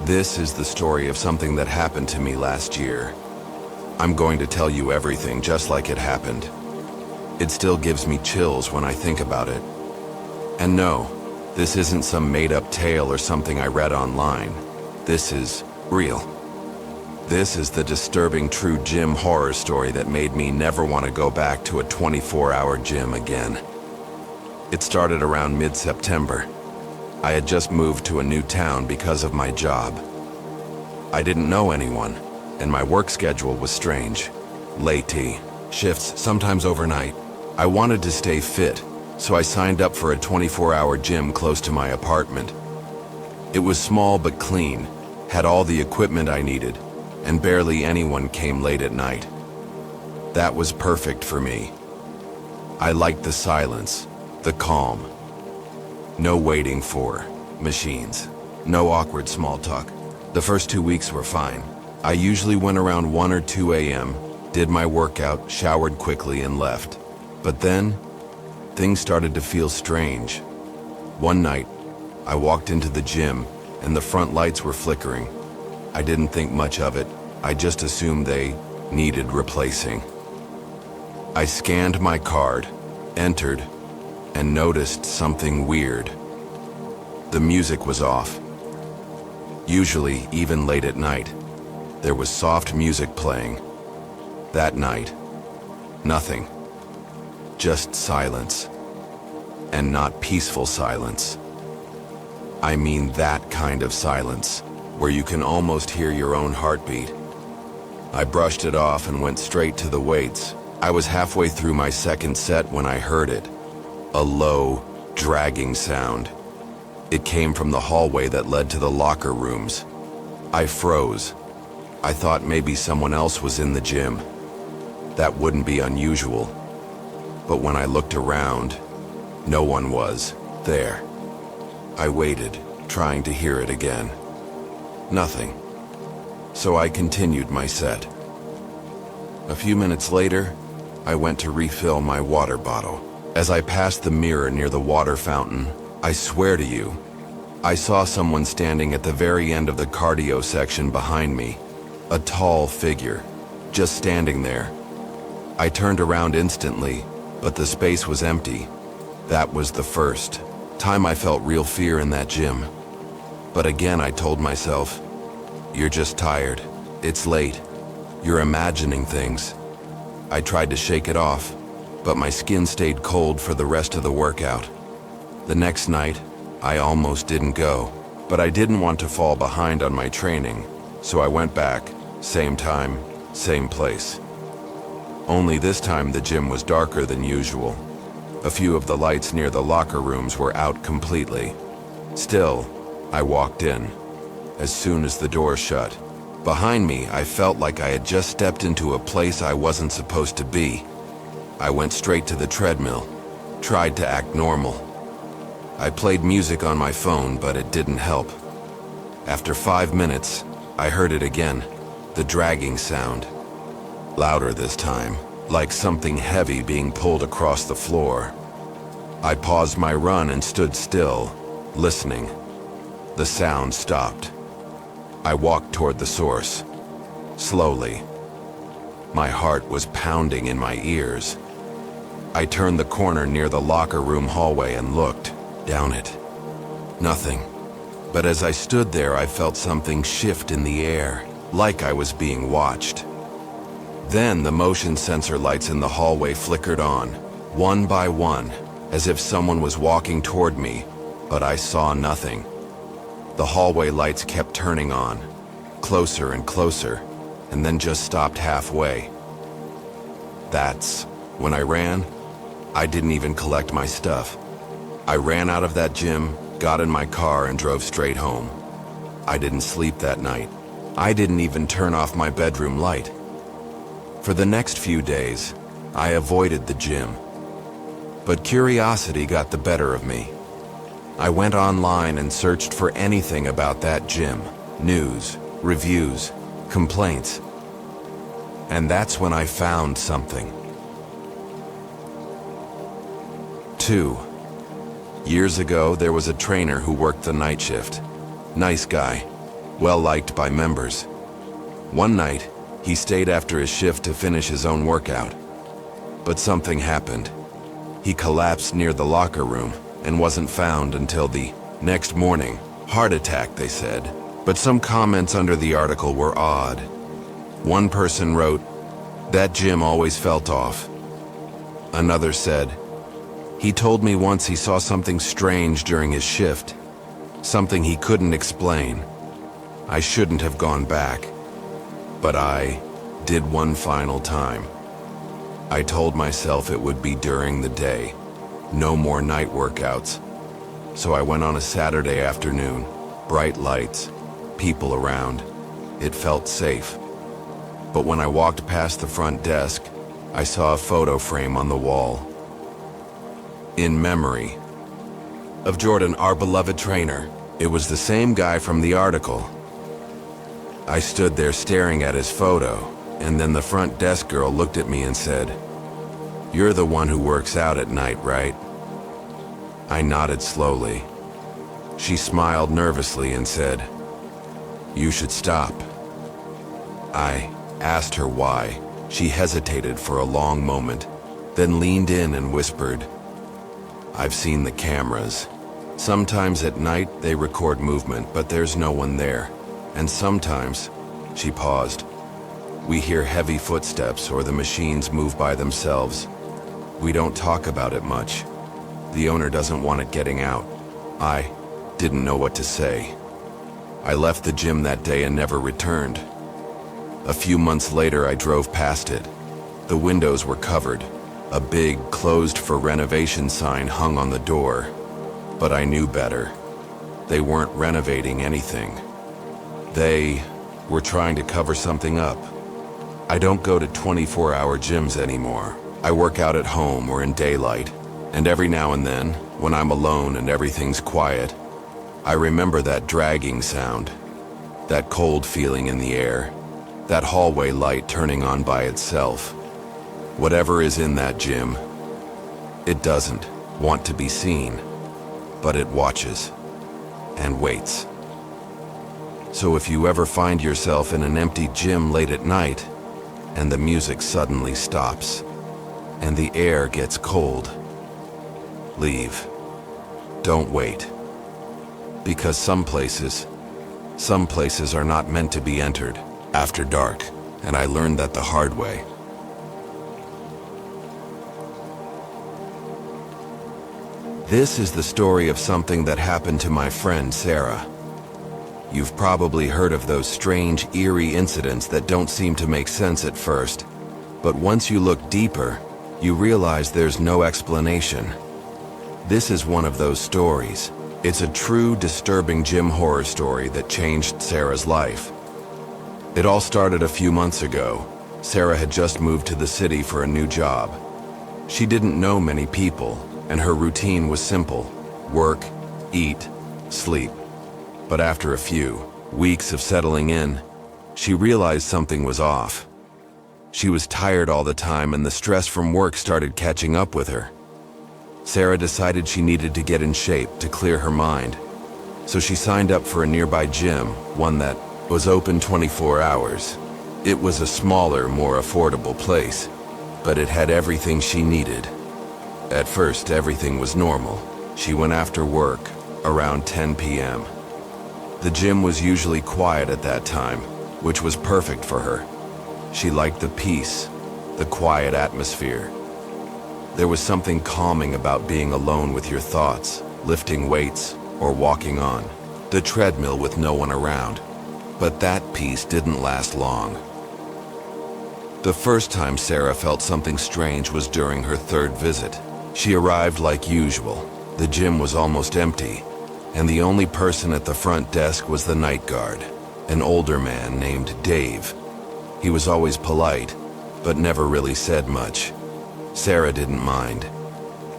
This is the story of something that happened to me last year. I'm going to tell you everything just like it happened. It still gives me chills when I think about it. And no, this isn't some made-up tale or something I read online. This is real. This is the disturbing true gym horror story that made me never want to go back to a 24-hour gym again. It started around mid-September. I had just moved to a new town because of my job. I didn't know anyone, and my work schedule was strange. Late shifts, sometimes overnight. I wanted to stay fit, so I signed up for a 24-hour gym close to my apartment. It was small but clean, had all the equipment I needed, and barely anyone came late at night. That was perfect for me. I liked the silence, the calm. No waiting for machines. No awkward small talk. The first 2 weeks were fine. I usually went around 1 or 2 a.m., did my workout, showered quickly, and left. But then, things started to feel strange. One night, I walked into the gym, and the front lights were flickering. I didn't think much of it. I just assumed they needed replacing. I scanned my card, entered, and noticed something weird. The music was off. Usually, even late at night, there was soft music playing. That night, nothing. Just silence. And not peaceful silence. I mean that kind of silence, where you can almost hear your own heartbeat. I brushed it off and went straight to the weights. I was halfway through my second set when I heard it. A low, dragging sound. It came from the hallway that led to the locker rooms. I froze. I thought maybe someone else was in the gym. That wouldn't be unusual. But when I looked around, no one was there. I waited, trying to hear it again. Nothing. So I continued my set. A few minutes later, I went to refill my water bottle. As I passed the mirror near the water fountain, I swear to you, I saw someone standing at the very end of the cardio section behind me. A tall figure, just standing there. I turned around instantly, but the space was empty. That was the first time I felt real fear in that gym. But again I told myself, you're just tired. It's late. You're imagining things. I tried to shake it off, but my skin stayed cold for the rest of the workout. The next night, I almost didn't go, but I didn't want to fall behind on my training, so I went back, same time, same place. Only this time the gym was darker than usual. A few of the lights near the locker rooms were out completely. Still, I walked in. As soon as the door shut, behind me, I felt like I had just stepped into a place I wasn't supposed to be. I went straight to the treadmill, tried to act normal. I played music on my phone, but it didn't help. After 5 minutes, I heard it again, the dragging sound. Louder this time, like something heavy being pulled across the floor. I paused my run and stood still, listening. The sound stopped. I walked toward the source, slowly. My heart was pounding in my ears. I turned the corner near the locker room hallway and looked down it. Nothing. But as I stood there, I felt something shift in the air, like I was being watched. Then the motion sensor lights in the hallway flickered on, one by one, as if someone was walking toward me, but I saw nothing. The hallway lights kept turning on, closer and closer, and then just stopped halfway. That's when I ran. I didn't even collect my stuff. I ran out of that gym, got in my car, and drove straight home. I didn't sleep that night. I didn't even turn off my bedroom light. For the next few days, I avoided the gym. But curiosity got the better of me. I went online and searched for anything about that gym, news, reviews, complaints. And that's when I found something. 2 years ago, there was a trainer who worked the night shift. Nice guy. well liked by members. One night, he stayed after his shift to finish his own workout. But something happened. He collapsed near the locker room and wasn't found until the next morning. Heart attack, they said. But some comments under the article were odd. One person wrote, "That gym always felt off." Another said, "He told me once he saw something strange during his shift, something he couldn't explain. I shouldn't have gone back, but I did one final time. I told myself it would be during the day, no more night workouts. So I went on a Saturday afternoon, bright lights, people around. It felt safe. But when I walked past the front desk, I saw a photo frame on the wall. In memory of Jordan, our beloved trainer. It was the same guy from the article. I stood there staring at his photo, and then the front desk girl looked at me and said, "You're the one who works out at night, right?" I nodded slowly. She smiled nervously and said, "You should stop." I asked her why. She hesitated for a long moment, then leaned in and whispered, "I've seen the cameras. Sometimes at night they record movement, but there's no one there. And sometimes," she paused, "we hear heavy footsteps or the machines move by themselves. We don't talk about it much. The owner doesn't want it getting out." I didn't know what to say. I left the gym that day and never returned. A few months later, I drove past it. The windows were covered. A big, closed for renovation sign hung on the door. But I knew better. They weren't renovating anything. They were trying to cover something up. I don't go to 24-hour gyms anymore. I work out at home or in daylight. And every now and then, when I'm alone and everything's quiet, I remember that dragging sound, that cold feeling in the air, that hallway light turning on by itself. Whatever is in that gym, it doesn't want to be seen, but it watches and waits. So if you ever find yourself in an empty gym late at night, and the music suddenly stops, and the air gets cold, leave. Don't wait. Because some places are not meant to be entered after dark, and I learned that the hard way. This is the story of something that happened to my friend Sarah. You've probably heard of those strange, eerie incidents that don't seem to make sense at first, but once you look deeper, you realize there's no explanation. This is one of those stories. It's a true, disturbing gym horror story that changed Sarah's life. It all started a few months ago. Sarah had just moved to the city for a new job. She didn't know many people, and her routine was simple: work, eat, sleep. But after a few weeks of settling in, she realized something was off. She was tired all the time, and the stress from work started catching up with her. Sarah decided she needed to get in shape to clear her mind. So she signed up for a nearby gym, one that was open 24 hours. It was a smaller, more affordable place, but it had everything she needed. At first, everything was normal. She went after work, around 10 p.m. The gym was usually quiet at that time, which was perfect for her. She liked the peace, the quiet atmosphere. There was something calming about being alone with your thoughts, lifting weights, or walking on the treadmill with no one around. But that peace didn't last long. The first time Sarah felt something strange was during her third visit. She arrived like usual. The gym was almost empty, and the only person at the front desk was the night guard, an older man named Dave. He was always polite, but never really said much. Sarah didn't mind.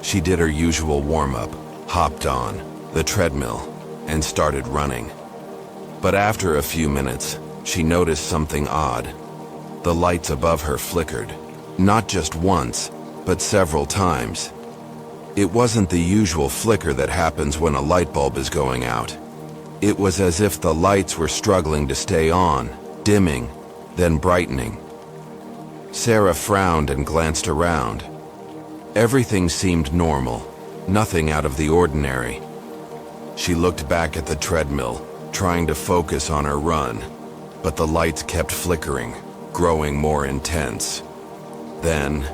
She did her usual warm-up, hopped on the treadmill, and started running. But after a few minutes, she noticed something odd. The lights above her flickered, not just once, but several times. It wasn't the usual flicker that happens when a light bulb is going out. It was as if the lights were struggling to stay on, dimming, then brightening. Sarah frowned and glanced around. Everything seemed normal, nothing out of the ordinary. She looked back at the treadmill, trying to focus on her run, but the lights kept flickering, growing more intense. Then,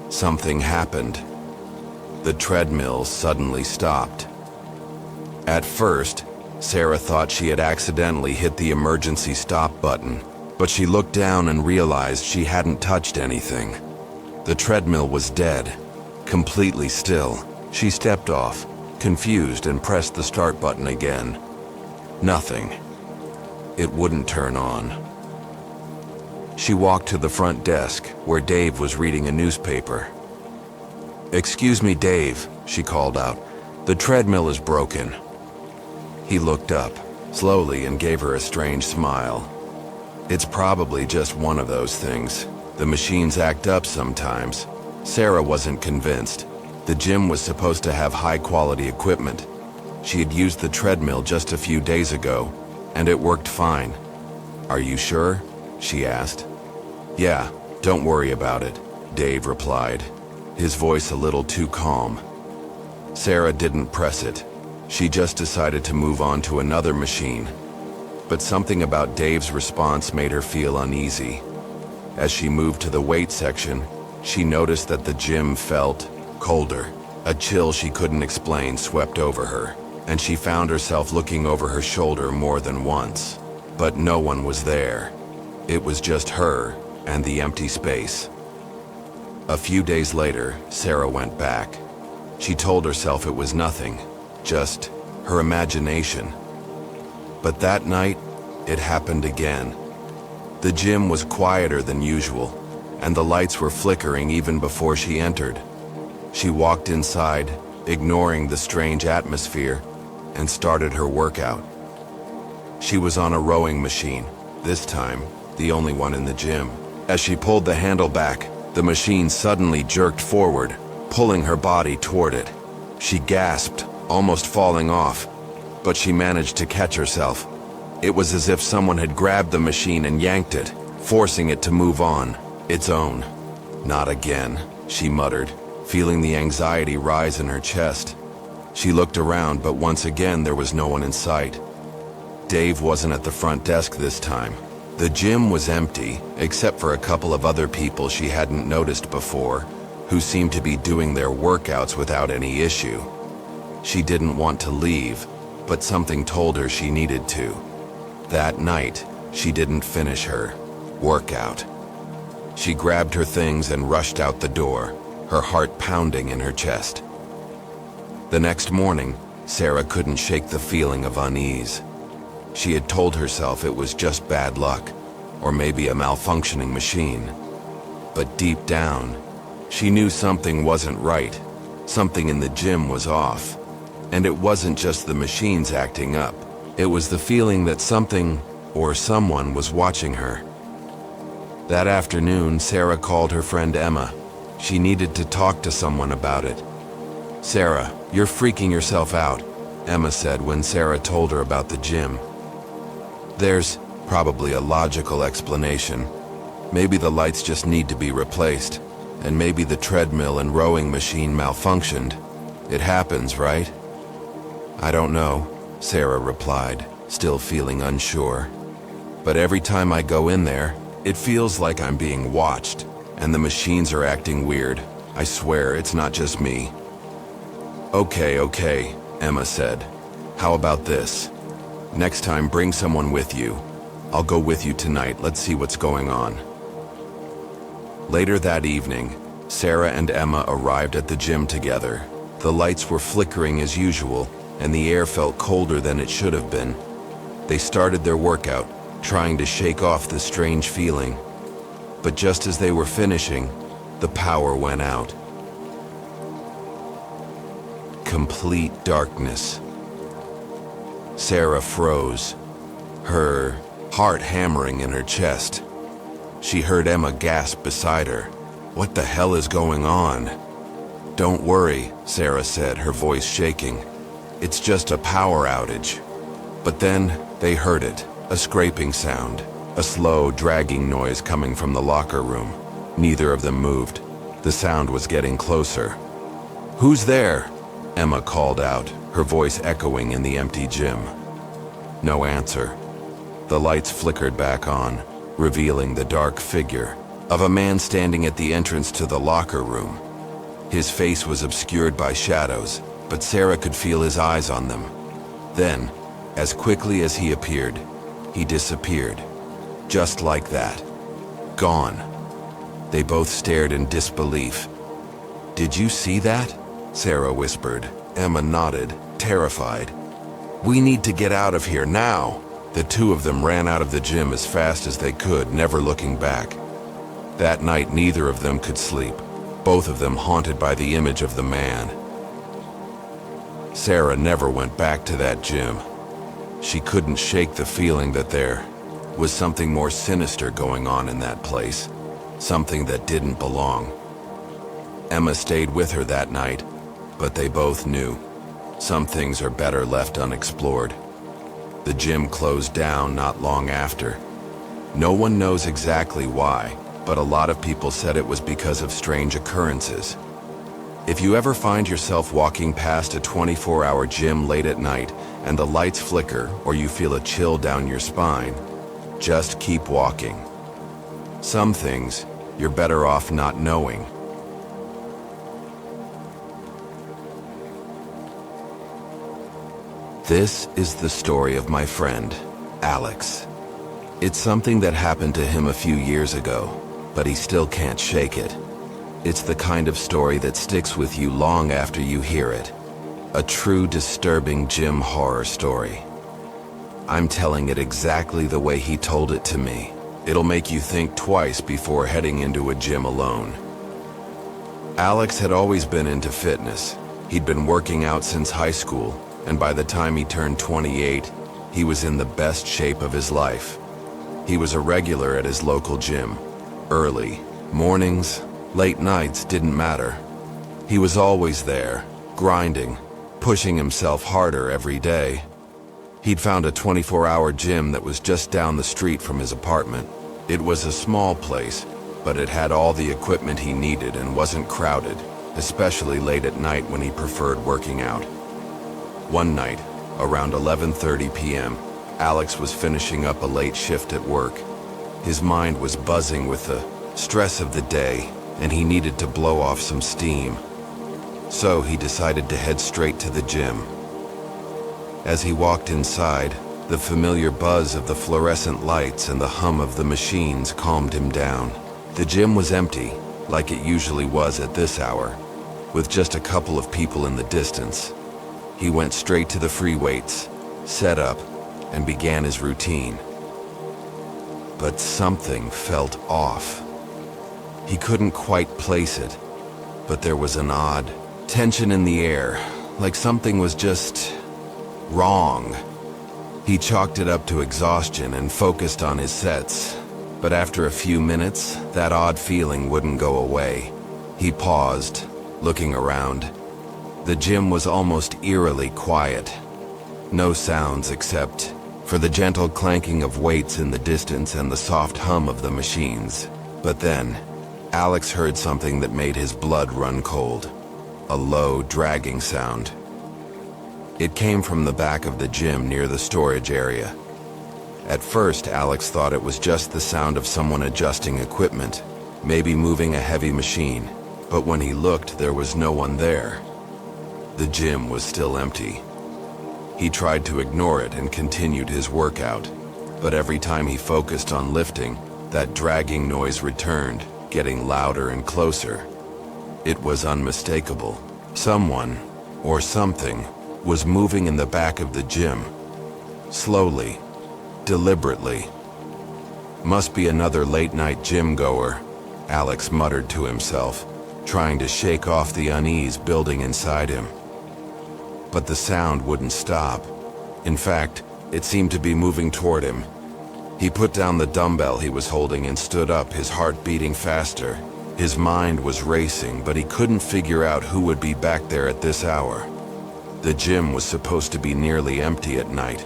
something happened. The treadmill suddenly stopped. At first, Sarah thought she had accidentally hit the emergency stop button, but she looked down and realized she hadn't touched anything. The treadmill was dead, completely still. She stepped off, confused, and pressed the start button again. Nothing. It wouldn't turn on. She walked to the front desk, where Dave was reading a newspaper. "Excuse me, Dave," she called out. "The treadmill is broken." He looked up, slowly, and gave her a strange smile. "It's probably just one of those things. The machines act up sometimes." Sarah wasn't convinced. The gym was supposed to have high-quality equipment. She had used the treadmill just a few days ago, and it worked fine. "Are you sure?" she asked. "Yeah, don't worry about it," Dave replied, his voice a little too calm. Sarah didn't press it. She just decided to move on to another machine. But something about Dave's response made her feel uneasy. As she moved to the weight section, she noticed that the gym felt colder. A chill she couldn't explain swept over her, and she found herself looking over her shoulder more than once. But no one was there. It was just her and the empty space. A few days later, Sarah went back. She told herself it was nothing, just her imagination. But that night, it happened again. The gym was quieter than usual, and the lights were flickering even before she entered. She walked inside, ignoring the strange atmosphere, and started her workout. She was on a rowing machine, this time the only one in the gym. As she pulled the handle back, the machine suddenly jerked forward, pulling her body toward it. She gasped, almost falling off, but she managed to catch herself. It was as if someone had grabbed the machine and yanked it, forcing it to move on, its own. "Not again," she muttered, feeling the anxiety rise in her chest. She looked around, but once again there was no one in sight. Dave wasn't at the front desk this time. The gym was empty, except for a couple of other people she hadn't noticed before, who seemed to be doing their workouts without any issue. She didn't want to leave, but something told her she needed to. That night, she didn't finish her workout. She grabbed her things and rushed out the door, her heart pounding in her chest. The next morning, Sarah couldn't shake the feeling of unease. She had told herself it was just bad luck, or maybe a malfunctioning machine. But deep down, she knew something wasn't right. Something in the gym was off. And it wasn't just the machines acting up. It was the feeling that something or someone was watching her. That afternoon, Sarah called her friend Emma. She needed to talk to someone about it. "Sarah, you're freaking yourself out," Emma said when Sarah told her about the gym. "There's probably a logical explanation. Maybe the lights just need to be replaced, and maybe the treadmill and rowing machine malfunctioned. It happens, right?" "I don't know," Sarah replied, still feeling unsure. "But every time I go in there, it feels like I'm being watched, and the machines are acting weird. I swear it's not just me." Okay, Emma said. "How about this? Next time, bring someone with you. I'll go with you tonight. Let's see what's going on." Later that evening, Sarah and Emma arrived at the gym together. The lights were flickering as usual, and the air felt colder than it should have been. They started their workout, trying to shake off the strange feeling. But just as they were finishing, the power went out. Complete darkness. Sarah froze, her heart hammering in her chest. She heard Emma gasp beside her. "What the hell is going on?" "Don't worry," Sarah said, her voice shaking. "It's just a power outage." But then they heard it, a scraping sound, a slow, dragging noise coming from the locker room. Neither of them moved. The sound was getting closer. "Who's there?" Emma called out, her voice echoing in the empty gym. No answer. The lights flickered back on, revealing the dark figure of a man standing at the entrance to the locker room. His face was obscured by shadows, but Sarah could feel his eyes on them. Then, as quickly as he appeared, he disappeared. Just like that. Gone. They both stared in disbelief. "Did you see that?" Sarah whispered. Emma nodded, terrified. "We need to get out of here now." The two of them ran out of the gym as fast as they could, never looking back. That night, neither of them could sleep, both of them haunted by the image of the man. Sarah never went back to that gym. She couldn't shake the feeling that there was something more sinister going on in that place, something that didn't belong. Emma stayed with her that night, but they both knew some things are better left unexplored. The gym closed down not long after. No one knows exactly why, but a lot of people said it was because of strange occurrences. If you ever find yourself walking past a 24-hour gym late at night and the lights flicker or you feel a chill down your spine, just keep walking. Some things you're better off not knowing. This is the story of my friend, Alex. It's something that happened to him a few years ago, but he still can't shake it. It's the kind of story that sticks with you long after you hear it. A true disturbing gym horror story. I'm telling it exactly the way he told it to me. It'll make you think twice before heading into a gym alone. Alex had always been into fitness. He'd been working out since high school, and by the time he turned 28, he was in the best shape of his life. He was a regular at his local gym. Early mornings, late nights didn't matter. He was always there, grinding, pushing himself harder every day. He'd found a 24-hour gym that was just down the street from his apartment. It was a small place, but it had all the equipment he needed and wasn't crowded, especially late at night when he preferred working out. One night, around 11:30 p.m., Alex was finishing up a late shift at work. His mind was buzzing with the stress of the day, and he needed to blow off some steam. So he decided to head straight to the gym. As he walked inside, the familiar buzz of the fluorescent lights and the hum of the machines calmed him down. The gym was empty, like it usually was at this hour, with just a couple of people in the distance. He went straight to the free weights, set up, and began his routine. But something felt off. He couldn't quite place it, but there was an odd tension in the air, like something was just wrong. He chalked it up to exhaustion and focused on his sets, but after a few minutes, that odd feeling wouldn't go away. He paused, looking around. The gym was almost eerily quiet. No sounds except for the gentle clanking of weights in the distance and the soft hum of the machines. But then, Alex heard something that made his blood run cold. A low, dragging sound. It came from the back of the gym near the storage area. At first, Alex thought it was just the sound of someone adjusting equipment, maybe moving a heavy machine. But when he looked, there was no one there. The gym was still empty. He tried to ignore it and continued his workout, but every time he focused on lifting, that dragging noise returned, getting louder and closer. It was unmistakable. Someone, or something, was moving in the back of the gym. Slowly, deliberately. Must be another late-night gym goer, Alex muttered to himself, trying to shake off the unease building inside him. But the sound wouldn't stop. In fact, it seemed to be moving toward him. He put down the dumbbell he was holding and stood up, his heart beating faster. His mind was racing, but he couldn't figure out who would be back there at this hour. The gym was supposed to be nearly empty at night.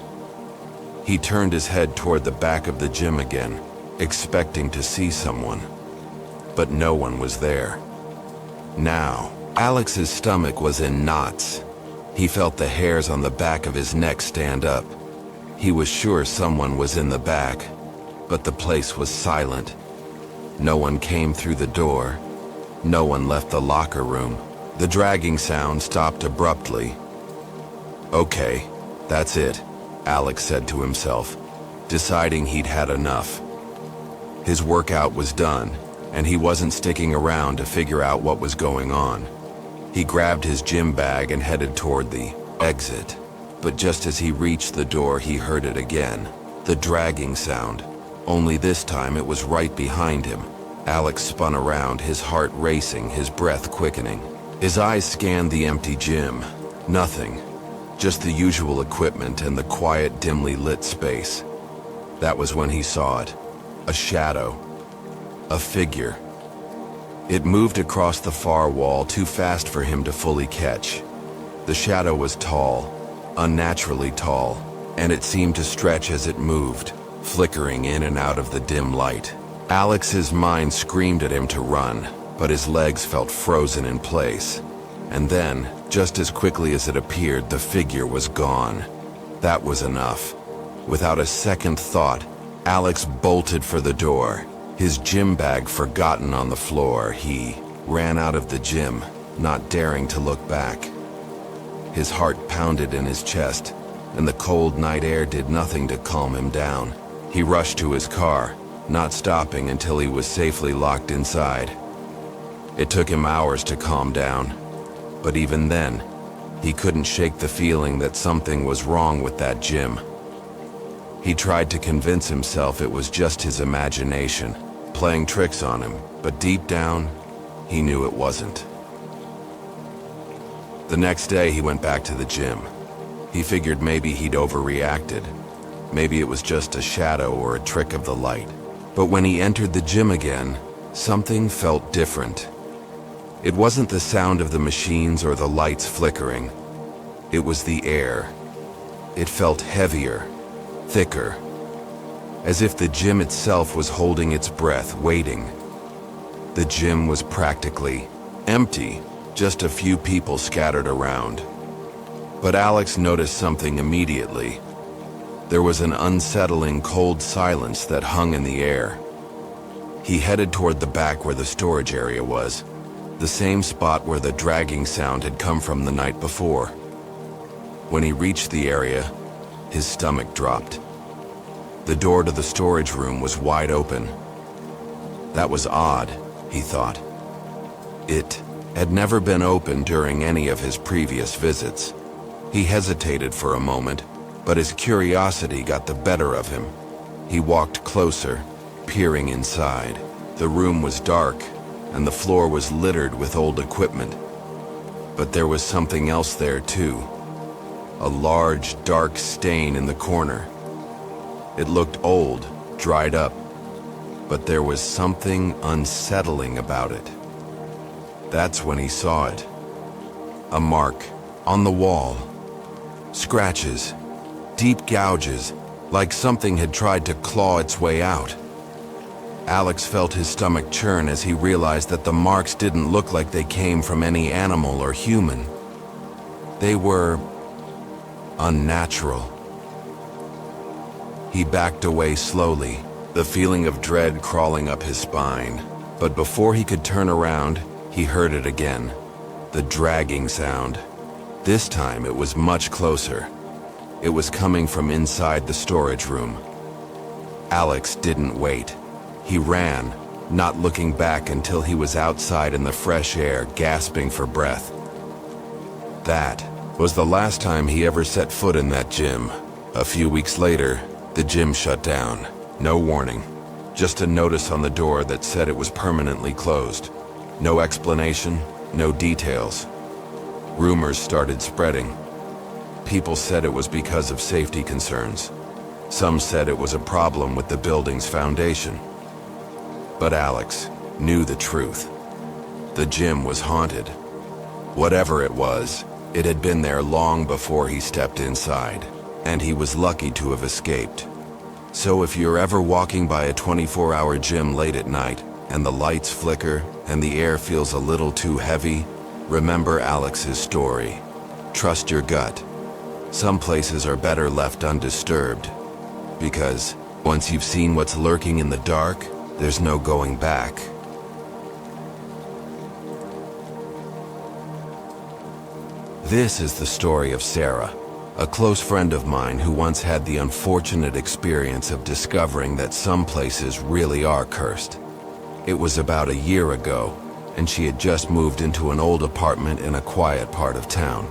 He turned his head toward the back of the gym again, expecting to see someone. But no one was there. Now, Alex's stomach was in knots. He felt the hairs on the back of his neck stand up. He was sure someone was in the back, but the place was silent. No one came through the door. No one left the locker room. The dragging sound stopped abruptly. "Okay, that's it," Alex said to himself, deciding he'd had enough. His workout was done, and he wasn't sticking around to figure out what was going on. He grabbed his gym bag and headed toward the exit. But just as he reached the door, he heard it again. The dragging sound. Only this time it was right behind him. Alex spun around, his heart racing, his breath quickening. His eyes scanned the empty gym. Nothing. Just the usual equipment and the quiet, dimly lit space. That was when he saw it. A shadow. A figure. It moved across the far wall, too fast for him to fully catch. The shadow was tall, unnaturally tall, and it seemed to stretch as it moved, flickering in and out of the dim light. Alex's mind screamed at him to run, but his legs felt frozen in place. And then, just as quickly as it appeared, the figure was gone. That was enough. Without a second thought, Alex bolted for the door. His gym bag forgotten on the floor, he ran out of the gym, not daring to look back. His heart pounded in his chest, and the cold night air did nothing to calm him down. He rushed to his car, not stopping until he was safely locked inside. It took him hours to calm down, but even then, he couldn't shake the feeling that something was wrong with that gym. He tried to convince himself it was just his imagination, playing tricks on him, but deep down, he knew it wasn't. The next day, he went back to the gym. He figured maybe he'd overreacted. Maybe it was just a shadow or a trick of the light. But when he entered the gym again, something felt different. It wasn't the sound of the machines or the lights flickering. It was the air. It felt heavier, thicker, as if the gym itself was holding its breath, waiting. The gym was practically empty, just a few people scattered around. But Alex noticed something immediately. There was an unsettling, cold silence that hung in the air. He headed toward the back where the storage area was, the same spot where the dragging sound had come from the night before. When he reached the area, his stomach dropped. The door to the storage room was wide open. That was odd, he thought. It had never been open during any of his previous visits. He hesitated for a moment, but his curiosity got the better of him. He walked closer, peering inside. The room was dark, and the floor was littered with old equipment. But there was something else there too. A large, dark stain in the corner. It looked old, dried up, but there was something unsettling about it. That's when he saw it. A mark on the wall. Scratches, deep gouges, like something had tried to claw its way out. Alex felt his stomach churn as he realized that the marks didn't look like they came from any animal or human. They were unnatural. He backed away slowly, the feeling of dread crawling up his spine. But before he could turn around, he heard it again, the dragging sound. This time it was much closer. It was coming from inside the storage room. Alex didn't wait. He ran, not looking back until he was outside in the fresh air, gasping for breath. That was the last time he ever set foot in that gym. A few weeks later, the gym shut down. No warning, just a notice on the door that said it was permanently closed. No explanation, no details. Rumors started spreading. People said it was because of safety concerns. Some said it was a problem with the building's foundation. But Alex knew the truth. The gym was haunted. Whatever it was, it had been there long before he stepped inside. and he was lucky to have escaped. So if you're ever walking by a 24-hour gym late at night, and the lights flicker, and the air feels a little too heavy, remember Alex's story. Trust your gut. Some places are better left undisturbed, because once you've seen what's lurking in the dark, there's no going back. This is the story of Sarah, a close friend of mine who once had the unfortunate experience of discovering that some places really are cursed. It was about a year ago, and she had just moved into an old apartment in a quiet part of town.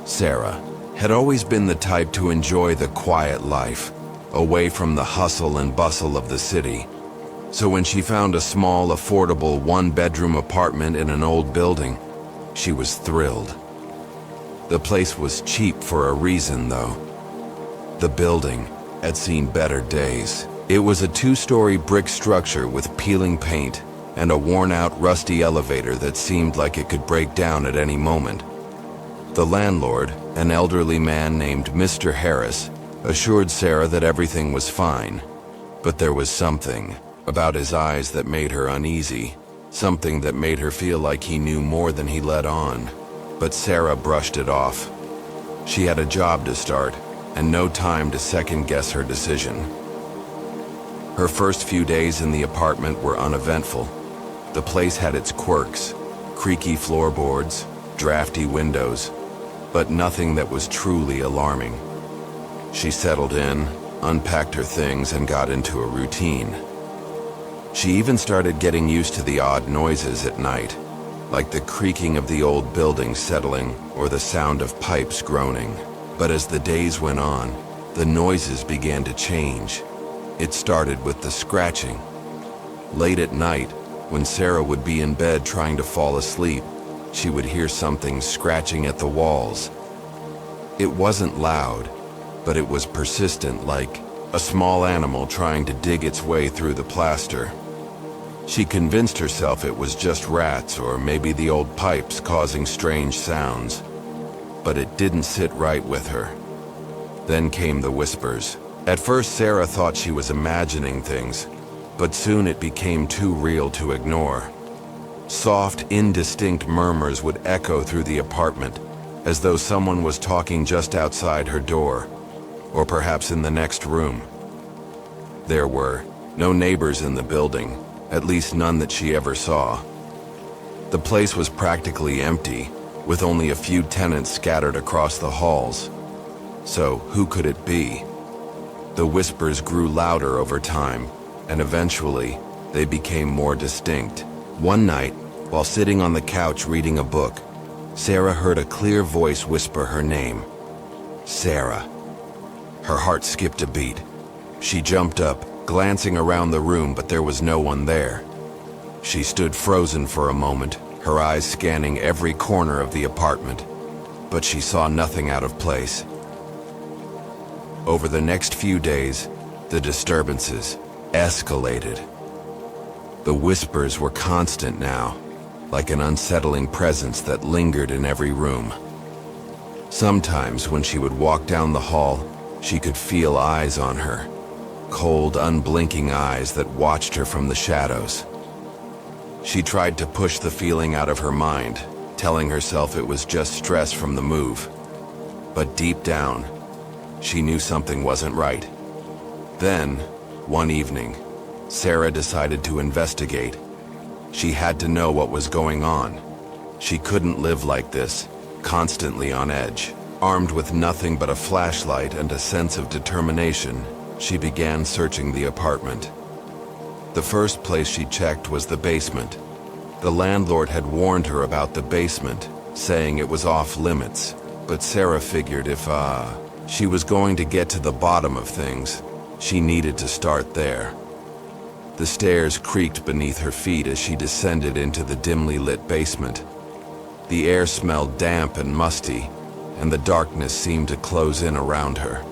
Sarah had always been the type to enjoy the quiet life, away from the hustle and bustle of the city. So when she found a small, affordable one-bedroom apartment in an old building, she was thrilled. The place was cheap for a reason, though. The building had seen better days. It was a 2-story brick structure with peeling paint and a worn-out, rusty elevator that seemed like it could break down at any moment. The landlord, an elderly man named Mr. Harris, assured Sarah that everything was fine, but there was something about his eyes that made her uneasy, something that made her feel like he knew more than he let on. But Sarah brushed it off. She had a job to start, and no time to second-guess her decision. Her first few days in the apartment were uneventful. The place had its quirks, creaky floorboards, drafty windows, but nothing that was truly alarming. She settled in, unpacked her things, and got into a routine. She even started getting used to the odd noises at night, like the creaking of the old building settling or the sound of pipes groaning. But as the days went on, the noises began to change. It started with the scratching. Late at night, when Sarah would be in bed trying to fall asleep, she would hear something scratching at the walls. It wasn't loud, but it was persistent, like a small animal trying to dig its way through the plaster. She convinced herself it was just rats or maybe the old pipes causing strange sounds, but it didn't sit right with her. Then came the whispers. At first, Sarah thought she was imagining things, but soon it became too real to ignore. Soft, indistinct murmurs would echo through the apartment, as though someone was talking just outside her door, or perhaps in the next room. There were no neighbors in the building, at least none that she ever saw. The place was practically empty, with only a few tenants scattered across the halls. So who could it be? The whispers grew louder over time, and eventually, they became more distinct. One night, while sitting on the couch reading a book, Sarah heard a clear voice whisper her name. Sarah. Her heart skipped a beat. She jumped up, glancing around the room, but there was no one there. She stood frozen for a moment, her eyes scanning every corner of the apartment, but she saw nothing out of place. Over the next few days, the disturbances escalated. The whispers were constant now, like an unsettling presence that lingered in every room. Sometimes when she would walk down the hall, she could feel eyes on her, cold, unblinking eyes that watched her from the shadows. She tried to push the feeling out of her mind, telling herself it was just stress from the move. But deep down, she knew something wasn't right. Then, one evening, Sarah decided to investigate. She had to know what was going on. She couldn't live like this, constantly on edge. Armed with nothing but a flashlight and a sense of determination, she began searching the apartment. The first place she checked was the basement. The landlord had warned her about the basement, saying it was off limits, but Sarah figured if she was going to get to the bottom of things, she needed to start there. The stairs creaked beneath her feet as she descended into the dimly lit basement. The air smelled damp and musty, and the darkness seemed to close in around her.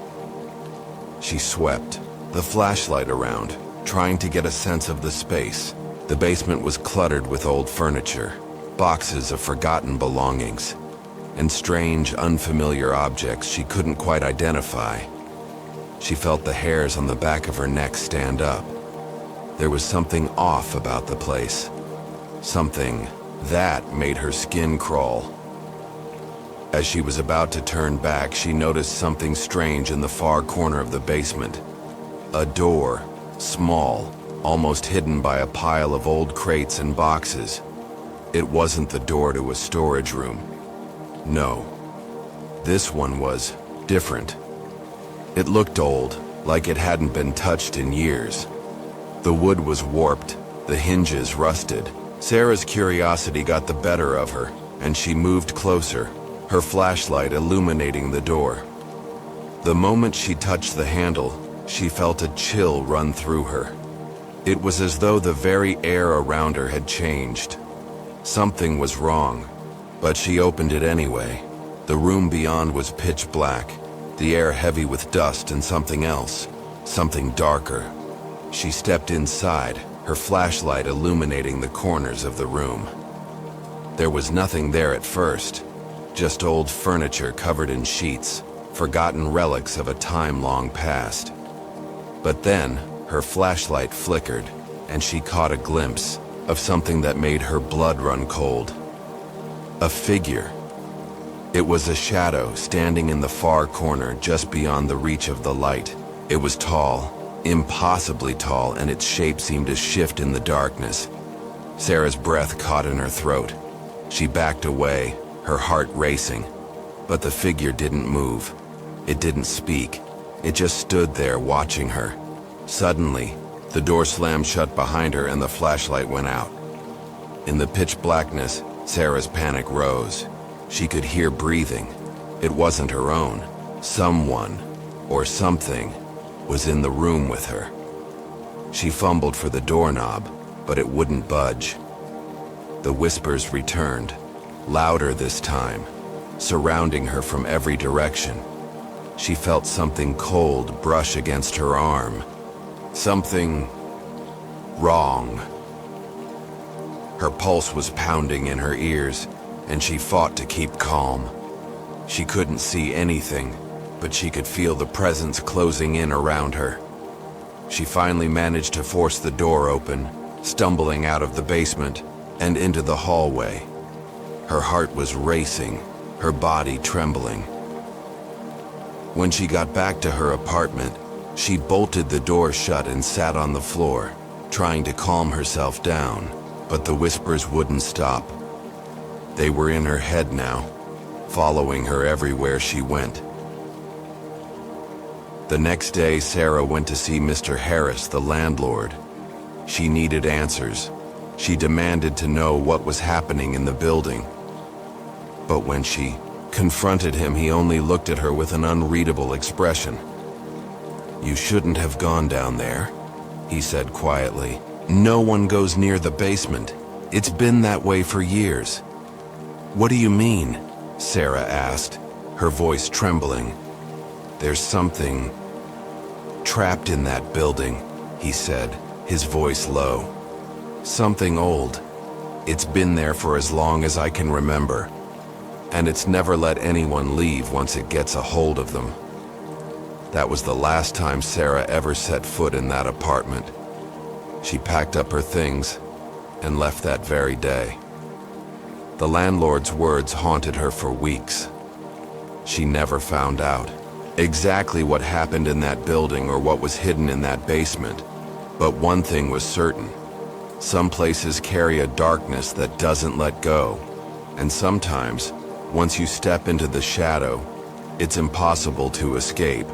She swept the flashlight around, trying to get a sense of the space. The basement was cluttered with old furniture, boxes of forgotten belongings, and strange, unfamiliar objects she couldn't quite identify. She felt the hairs on the back of her neck stand up. There was something off about the place. Something that made her skin crawl. As she was about to turn back, she noticed something strange in the far corner of the basement. A door, small, almost hidden by a pile of old crates and boxes. It wasn't the door to a storage room. No. This one was different. It looked old, like it hadn't been touched in years. The wood was warped, the hinges rusted. Sarah's curiosity got the better of her, and she moved closer, her flashlight illuminating the door. The moment she touched the handle, she felt a chill run through her. It was as though the very air around her had changed. Something was wrong, but she opened it anyway. The room beyond was pitch black, the air heavy with dust and something else, something darker. She stepped inside, her flashlight illuminating the corners of the room. There was nothing there at first, just old furniture covered in sheets, forgotten relics of a time long past. But then, her flashlight flickered, and she caught a glimpse of something that made her blood run cold. A figure. It was a shadow standing in the far corner just beyond the reach of the light. It was tall, impossibly tall, and its shape seemed to shift in the darkness. Sarah's breath caught in her throat. She backed away, her heart racing. But the figure didn't move. It didn't speak. It just stood there watching her. Suddenly, the door slammed shut behind her and the flashlight went out. In the pitch blackness, Sarah's panic rose. She could hear breathing. It wasn't her own. Someone, or something, was in the room with her. She fumbled for the doorknob, but it wouldn't budge. The whispers returned, louder this time, surrounding her from every direction. She felt something cold brush against her arm. Something wrong. Her pulse was pounding in her ears, and she fought to keep calm. She couldn't see anything, but she could feel the presence closing in around her. She finally managed to force the door open, stumbling out of the basement and into the hallway. Her heart was racing, her body trembling. When she got back to her apartment, she bolted the door shut and sat on the floor, trying to calm herself down, but the whispers wouldn't stop. They were in her head now, following her everywhere she went. The next day, Sarah went to see Mr. Harris, the landlord. She needed answers. She demanded to know what was happening in the building. But when she confronted him, he only looked at her with an unreadable expression. "You shouldn't have gone down there," he said quietly. "No one goes near the basement. It's been that way for years." "What do you mean?" Sarah asked, her voice trembling. "There's something trapped in that building," he said, his voice low. "Something old. It's been there for as long as I can remember. And it's never let anyone leave once it gets a hold of them." That was the last time Sarah ever set foot in that apartment. She packed up her things and left that very day. The landlord's words haunted her for weeks. She never found out exactly what happened in that building or what was hidden in that basement. But one thing was certain. Some places carry a darkness that doesn't let go. And sometimes, once you step into the shadow, it's impossible to escape.